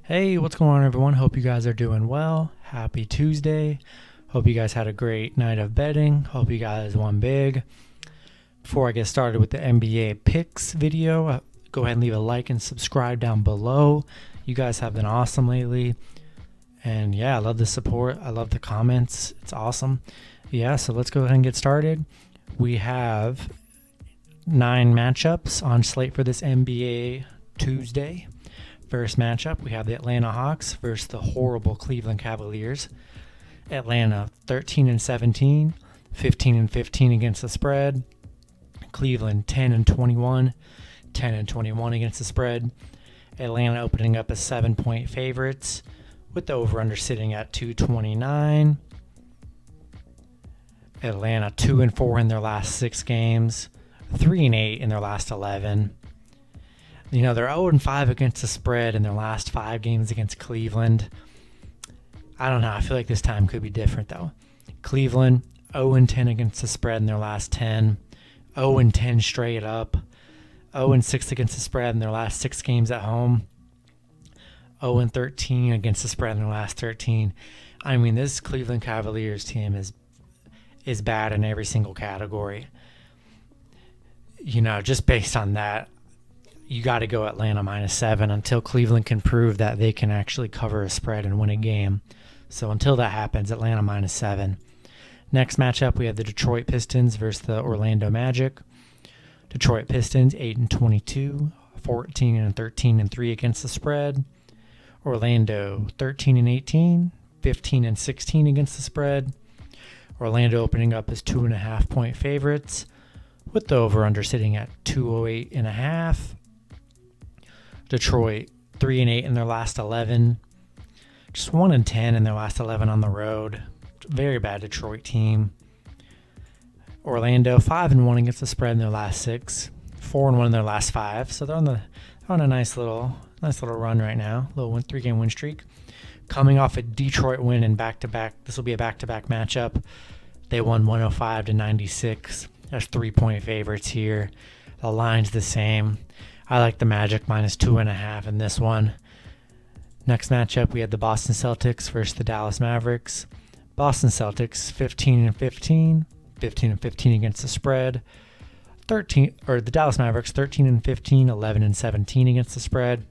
Hey, what's going on, everyone? Hope you guys are doing well. Happy Tuesday. Hope you guys had a great night of betting. Hope you guys won big. Before I get started with the NBA picks video, go ahead and leave a like and subscribe down below. You guys have been awesome lately. And yeah, I love the support. I love the comments. It's awesome. Yeah, so let's go ahead and get started. We have 9 matchups on slate for this NBA Tuesday. First matchup, we have the Atlanta Hawks versus the horrible Cleveland Cavaliers. Atlanta 13-17, 15-15 against the spread. Cleveland 10-21, 10-21 against the spread. Atlanta opening up as 7-point favorites with the over-under sitting at 229. Atlanta 2-4 in their last 6 games, 3-8 in their last 11. You know, they're 0-5 against the spread in their last 5 games against Cleveland. I don't know. I feel like this time could be different, though. Cleveland 0-10 against the spread in their last 10. 0-10 straight up. 0-6 against the spread in their last 6 games at home. 0-13 against the spread in their last 13. I mean, this Cleveland Cavaliers team is bad in every single category. You know, just based on that, you got to go Atlanta -7 until Cleveland can prove that they can actually cover a spread and win a game. So until that happens, Atlanta -7. Next matchup, we have the Detroit Pistons versus the Orlando Magic. Detroit Pistons 8-22, 14-13 against the spread. Orlando 13-18, 15-16 against the spread. Orlando opening up as 2.5-point favorites with the over-under sitting at 208.5. Detroit 3-8 in their last 11, just 1-10 in their last 11 on the road. Very bad Detroit team. Orlando 5-1 against the spread in their last 6, 4-1 in their last 5. So they're on a nice little run right now. Little 3-game win streak. Coming off a Detroit win in back-to-back. This will be a back-to-back matchup. They won 105-96. There's 3-point favorites here. The line's the same. I like the Magic -2.5 in this one. Next matchup, we had the Boston Celtics versus the Dallas Mavericks. Boston Celtics 15-15, 15-15 against the spread. The Dallas Mavericks 13-15, 11-17 against the spread.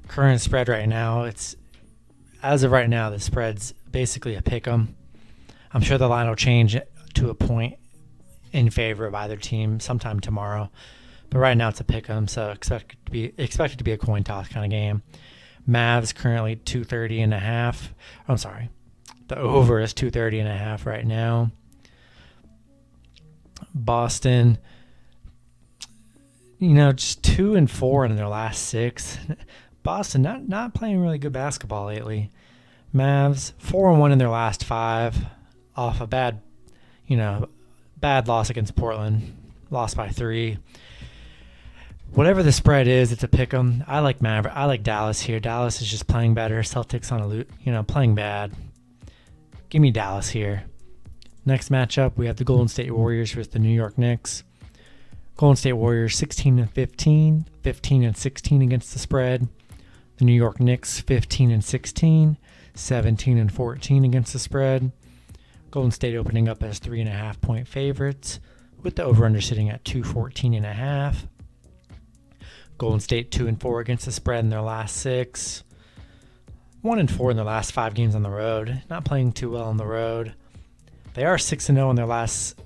Current spread right now, as of right now, the spread's basically a pick 'em. I'm sure the line will change to a point in favor of either team sometime tomorrow. But right now it's a pick 'em, so expect it to be a coin toss kind of game. Mavs currently 230.5. I'm sorry. The over is 230.5 right now. Boston, just 2-4 in their last 6. Boston not playing really good basketball lately. Mavs 4-1 in their last 5 off a bad loss against Portland. Lost by 3. Whatever the spread is, it's a pick 'em. I like Dallas here. Dallas is just playing better. Celtics playing bad. Give me Dallas here. Next matchup, we have the Golden State Warriors versus the New York Knicks. Golden State Warriors 16-15, 15-16 against the spread. The New York Knicks 15-16, 17-14 against the spread. Golden State opening up as 3.5-point favorites with the over-under sitting at 214.5. Golden State 2-4 against the spread in their last 6. 1-4 in their last 5 games on the road. Not playing too well on the road. They are 6-0 in their last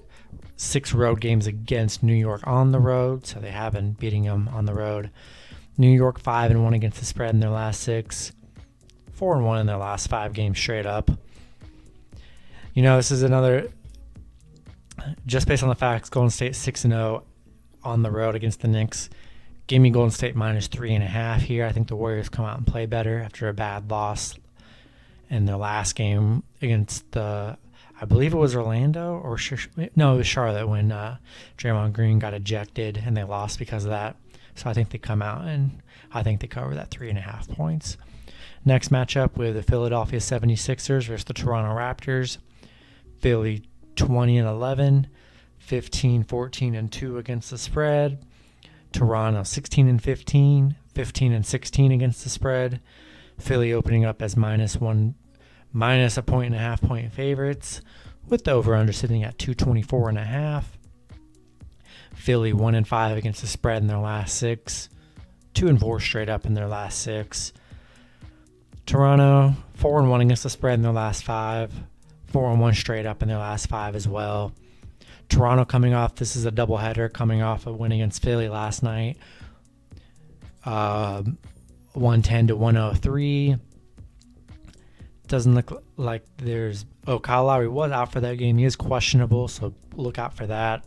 6 road games against New York on the road, so they have been beating them on the road. New York 5-1 against the spread in their last 6. 4-1 in their last 5 games straight up. This is another, just based on the facts, Golden State 6-0 on the road against the Knicks. Give me Golden State -3.5 here. I think the Warriors come out and play better after a bad loss in their last game against I believe it was Orlando, it was Charlotte when Draymond Green got ejected and they lost because of that. So I think they come out and I think they cover that 3.5 points. Next matchup with the Philadelphia 76ers versus the Toronto Raptors. Philly 20-11, 15-14-2 against the spread. Toronto 16-15, 15 and 16 against the spread. Philly opening up as minus a point and a half point favorites, with the over-under sitting at 224.5. Philly 1-5 against the spread in their last 6, 2-4 straight up in their last 6. Toronto 4-1 against the spread in their last 5, 4-1 straight up in their last 5 as well. Toronto coming off, this is a doubleheader, coming off a win against Philly last night, 110 to 103. Doesn't look like there's... Kyle Lowry was out for that game. He is questionable, so look out for that.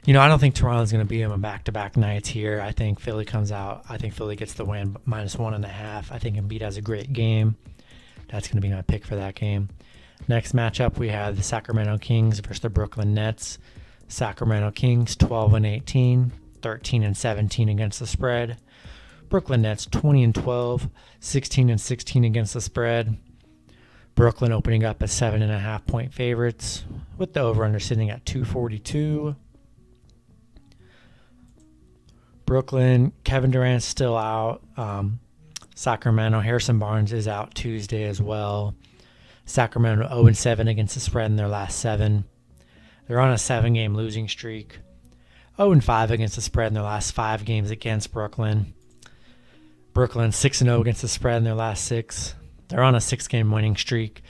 I don't think Toronto's going to beat him on back-to-back nights here. I think Philly comes out. I think Philly gets the win, minus 1.5. I think Embiid has a great game. That's going to be my pick for that game. Next matchup, we have the Sacramento Kings versus the Brooklyn Nets. Sacramento Kings 12-18, 13-17 against the spread. Brooklyn Nets 20-12, 16-16 against the spread. Brooklyn opening up as 7.5 point favorites, with the over/under sitting at 242. Brooklyn, Kevin Durant's still out. Sacramento, Harrison Barnes is out Tuesday as well. Sacramento 0-7 against the spread in their last 7. They're on a 7-game losing streak. 0-5 against the spread in their last 5 games against Brooklyn. Brooklyn 6-0 against the spread in their last 6. They're on a 6-game winning streak.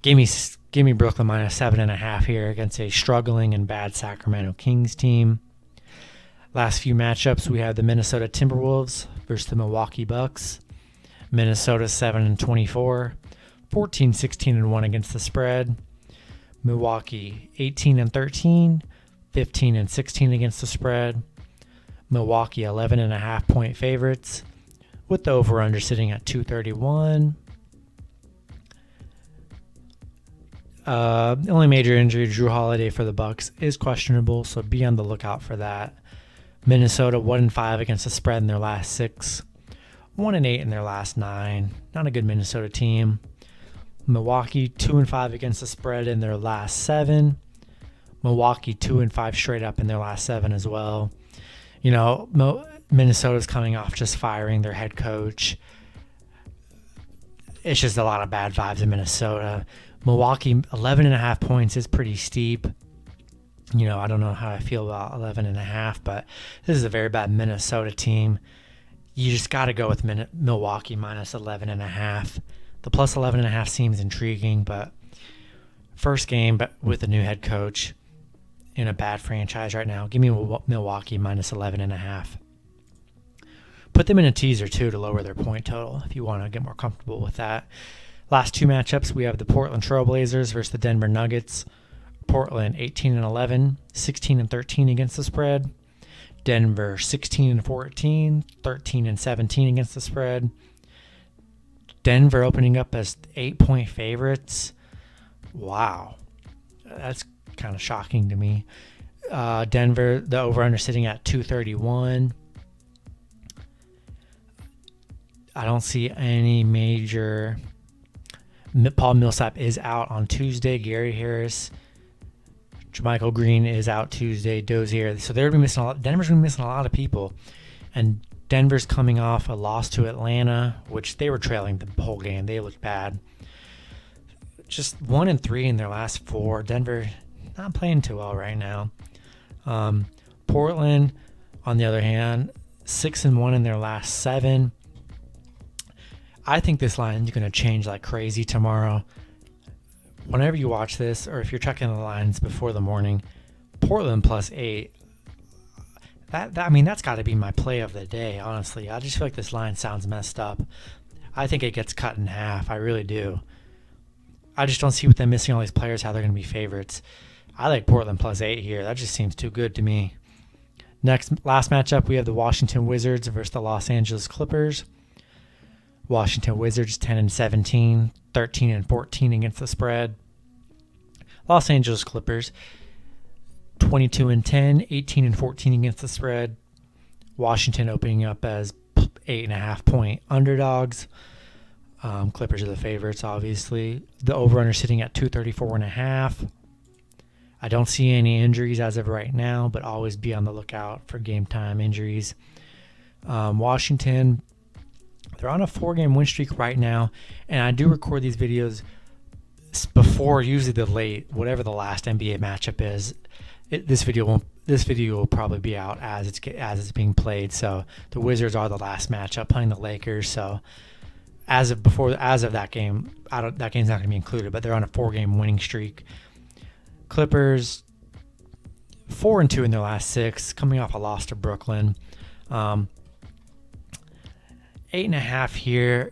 Give me Brooklyn minus 7.5 here against a struggling and bad Sacramento Kings team. Last few matchups, we have the Minnesota Timberwolves versus the Milwaukee Bucks. Minnesota 7-24, 14-16-1 against the spread. Milwaukee 18-13, 15-16 against the spread. Milwaukee 11.5 point favorites, with the over/under sitting at 231. The only major injury, Drew Holiday for the Bucks, is questionable, so be on the lookout for that. Minnesota 1-5 against the spread in their last 6, 1-8 in their last 9. Not a good Minnesota team. Milwaukee 2-5 against the spread in their last 7. Milwaukee 2-5 straight up in their last 7 as well. Minnesota's coming off just firing their head coach. It's just a lot of bad vibes in Minnesota. Milwaukee 11.5 points is pretty steep. I don't know how I feel about 11.5, but this is a very bad Minnesota team. You just got to go with Milwaukee minus 11.5. The plus 11.5 seems intriguing, but first game but with a new head coach in a bad franchise right now. Give me Milwaukee minus 11.5. Put them in a teaser, too, to lower their point total if you want to get more comfortable with that. Last 2 matchups, we have the Portland Trailblazers versus the Denver Nuggets. Portland 18-11, 16-13 against the spread. Denver 16-14, 13-17 against the spread. Denver opening up as 8-point favorites. Wow. That's kind of shocking to me. Denver, the over-under sitting at 231. I don't see any major... Paul Millsap is out on Tuesday. Gary Harris, JaMychal Green is out Tuesday. Dozier. So they're going to be missing a lot. Denver's going to be missing a lot of people. And Denver's coming off a loss to Atlanta, which they were trailing the whole game. They looked bad. Just 1-3 in their last 4. Denver not playing too well right now. Portland, on the other hand, 6-1 in their last 7. I think this line is going to change like crazy tomorrow. Whenever you watch this, or if you're checking the lines before the morning, Portland plus 8. That's got to be my play of the day, honestly. I just feel like this line sounds messed up. I think it gets cut in half. I really do. I just don't see with them missing all these players how they're going to be favorites. I like Portland plus 8 here. That just seems too good to me. Last matchup, we have the Washington Wizards versus the Los Angeles Clippers. Washington Wizards 10-17, 13-14 against the spread. Los Angeles Clippers 22-10, 18-14 against the spread. Washington opening up as 8.5 point underdogs. Clippers are the favorites, obviously. The over/under sitting at 234.5. I don't see any injuries as of right now, but always be on the lookout for game time injuries. Washington, they're on a 4-game win streak right now, and I do record these videos before usually the late, whatever the last NBA matchup is. This video will probably be out as it's being played. So the Wizards are the last matchup playing the Lakers. So as of that game, that game's not going to be included, but they're on a 4-game winning streak. Clippers 4-2 in their last 6, coming off a loss to Brooklyn. 8.5 here.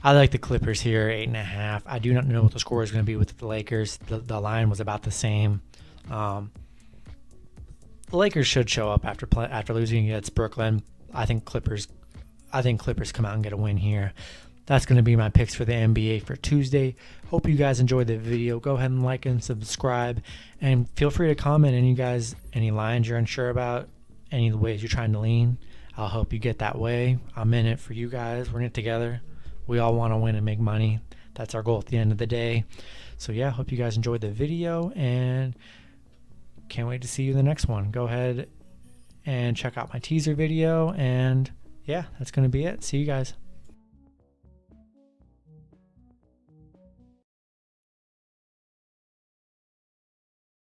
I like the Clippers here, 8.5. I do not know what the score is going to be with the Lakers. The line was about the same. The Lakers should show up after losing against Brooklyn. I think Clippers come out and get a win here. That's going to be my picks for the NBA for Tuesday. Hope you guys enjoyed the video. Go ahead and like and subscribe, and feel free to comment any lines you're unsure about, any of the ways you're trying to lean. I'll help you get that way. I'm in it for you guys. We're in it together. We all want to win and make money. That's our goal at the end of the day. So yeah, hope you guys enjoyed the video, and can't wait to see you in the next one. Go ahead and check out my teaser video, and yeah, that's going to be it. See you guys.